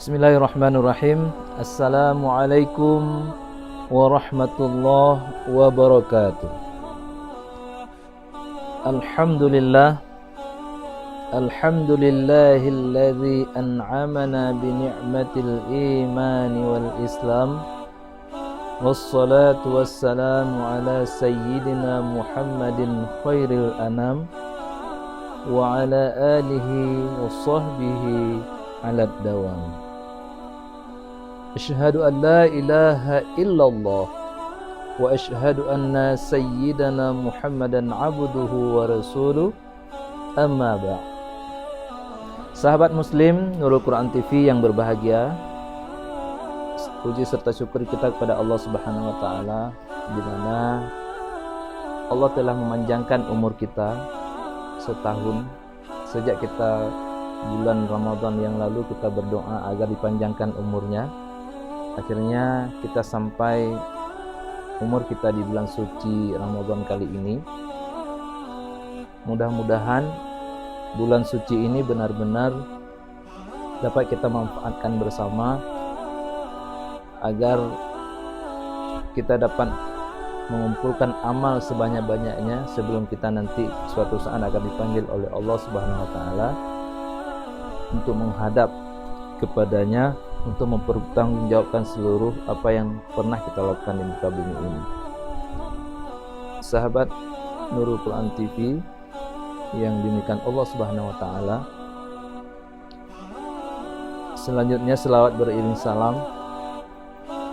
Bismillahirrahmanirrahim. Assalamualaikum warahmatullahi wabarakatuh. Alhamdulillah. Alhamdulillahilladzi an'amana bi ni'matil iman wal islam. Wassalatu wassalamu ala sayyidina Muhammadin khairil anam wa ala alihi wa sahbihi ala dawam. Asyhadu an la ilaha illallah wa asyhadu anna sayyidana Muhammadan abduhu wa rasuluh. Amma ba'. Sahabat muslim Nurul Quran TV yang berbahagia, puji serta syukur kita kepada Allah Subhanahu wa taala di mana Allah telah memanjangkan umur kita setahun. Sejak kita bulan Ramadan yang lalu kita berdoa agar dipanjangkan umurnya. Akhirnya kita sampai umur kita di bulan suci Ramadan kali ini. Mudah-mudahan bulan suci ini benar-benar dapat kita manfaatkan bersama agar kita dapat mengumpulkan amal sebanyak-banyaknya sebelum kita nanti suatu saat akan dipanggil oleh Allah Subhanahu wa taala untuk menghadap kepadanya, untuk mempertanggungjawabkan seluruh apa yang pernah kita lakukan di muka bumi ini. Sahabat Nurul Quran TV yang dimuliakan Allah Subhanahu wa taala, selanjutnya selawat beriring salam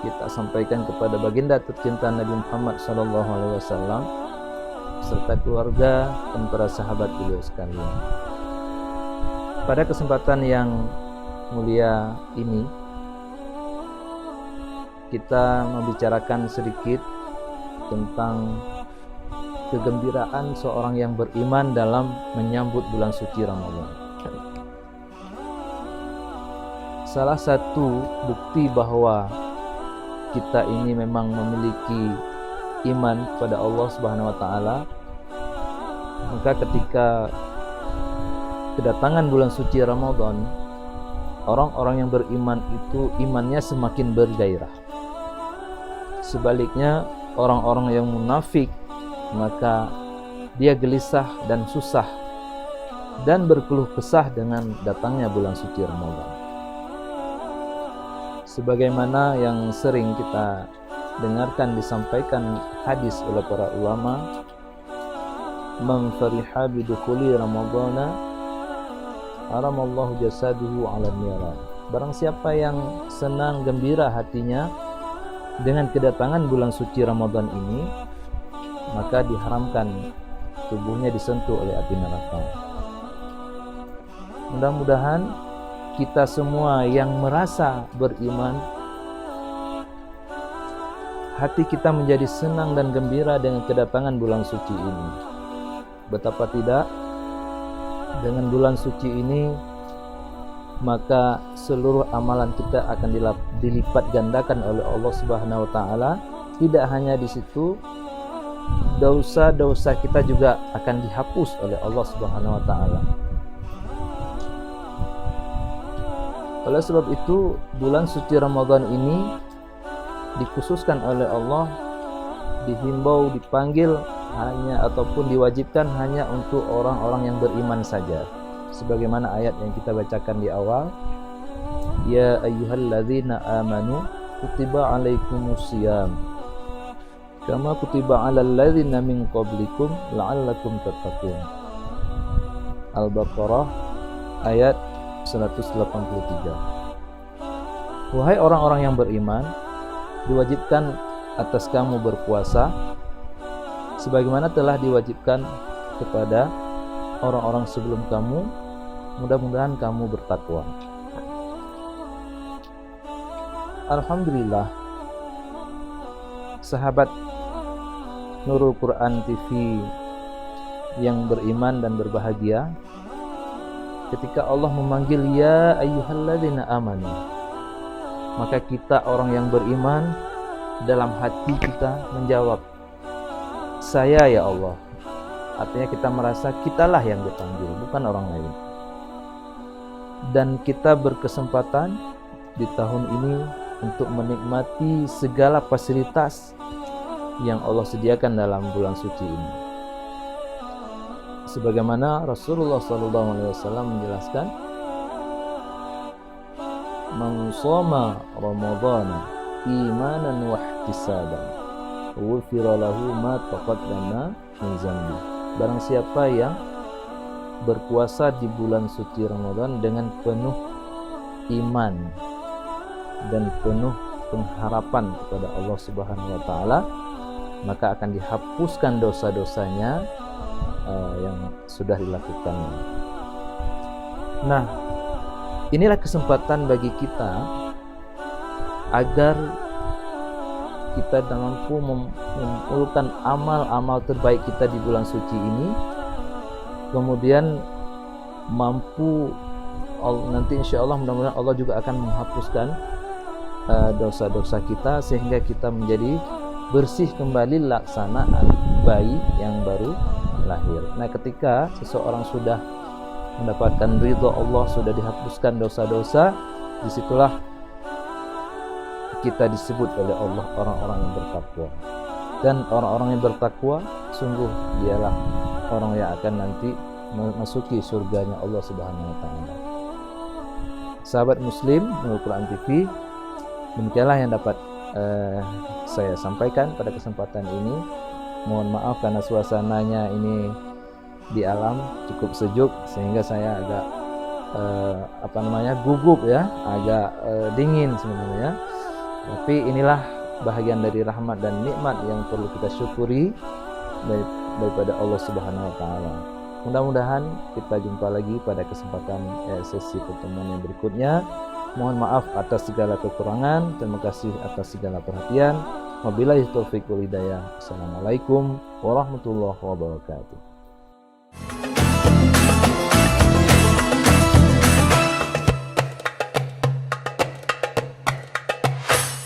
kita sampaikan kepada baginda tercinta Nabi Muhammad sallallahu alaihi wasallam serta keluarga dan para sahabat beliau sekalian. Pada kesempatan yang mulia ini kita membicarakan sedikit tentang kegembiraan seorang yang beriman dalam menyambut bulan suci Ramadan. Salah satu bukti bahwa kita ini memang memiliki iman kepada Allah Subhanahu wa taala, maka ketika kedatangan bulan suci Ramadan, orang-orang yang beriman itu imannya semakin bergairah. Sebaliknya, orang-orang yang munafik, maka dia gelisah dan susah dan berkeluh kesah dengan datangnya bulan suci Ramadan. Sebagaimana yang sering kita dengarkan disampaikan hadis oleh para ulama, man fariha bidukhuli ramadhana haramallahu jasaduhu 'ala niran. Barang siapa yang senang gembira hatinya dengan kedatangan bulan suci Ramadan ini, maka diharamkan tubuhnya disentuh oleh api neraka. Mudah-mudahan kita semua yang merasa beriman, hati kita menjadi senang dan gembira dengan kedatangan bulan suci ini. Betapa tidak, dengan bulan suci ini maka seluruh amalan kita akan dilipat gandakan oleh Allah Subhanahu wa taala. Tidak hanya di situ, dosa-dosa kita juga akan dihapus oleh Allah Subhanahu wa taala. Oleh sebab itu, bulan suci Ramadan ini dikhususkan oleh Allah, dihimbau, dipanggil hanya ataupun diwajibkan hanya untuk orang-orang yang beriman saja. Sebagaimana ayat yang kita bacakan di awal, ya ayyuhalladzina amanu kutiba alaikumusiyam kama kutiba alal ladzina min qablikum la'allakum tattaqun. Al-Baqarah ayat 183. Wahai orang-orang yang beriman, diwajibkan atas kamu berpuasa sebagaimana telah diwajibkan kepada orang-orang sebelum kamu. Mudah-mudahan kamu bertakwa. Alhamdulillah, sahabat Nurul Quran TV yang beriman dan berbahagia, ketika Allah memanggil ya ayyuhalladzina amanu, maka kita orang yang beriman dalam hati kita menjawab, saya ya Allah. Artinya kita merasa kitalah yang dipanggil, bukan orang lain. Dan kita berkesempatan di tahun ini untuk menikmati segala fasilitas yang Allah sediakan dalam bulan suci ini. Sebagaimana Rasulullah SAW menjelaskan, "Man shoma Ramadhana imanan wa ihtisaban, ghufira lahu ma taqaddama min dzambi." Barang siapa yang berpuasa di bulan suci Ramadan dengan penuh iman dan penuh pengharapan kepada Allah Subhanahu wa taala, maka akan dihapuskan dosa-dosanya yang sudah dilakukannya. Nah, inilah kesempatan bagi kita agar kita mampu mengumpulkan amal-amal terbaik kita di bulan suci ini, kemudian mampu nanti insya Allah mudah-mudahan Allah juga akan menghapuskan dosa-dosa kita sehingga kita menjadi bersih kembali laksana bayi yang baru lahir. Nah, ketika seseorang sudah mendapatkan ridha Allah, sudah dihapuskan dosa-dosa, disitulah kita disebut oleh Allah orang-orang yang bertakwa. Dan orang-orang yang bertakwa sungguh dialah orang yang akan nanti memasuki surganya Allah Subhanahu wa taala. Sahabat Muslim Nurul Quran TV, demikianlah yang dapat saya sampaikan pada kesempatan ini. Mohon maaf karena suasananya ini di alam cukup sejuk sehingga saya agak gugup ya, agak dingin sebenarnya. Tapi inilah bahagian dari rahmat dan nikmat yang perlu kita syukuri daripada Allah Subhanahu wa taala. Mudah-mudahan kita jumpa lagi pada kesempatan sesi pertemuan yang berikutnya. Mohon maaf atas segala kekurangan. Terima kasih atas segala perhatian. Wabillahi taufiq wal hidayah. Assalamualaikum warahmatullahi wabarakatuh.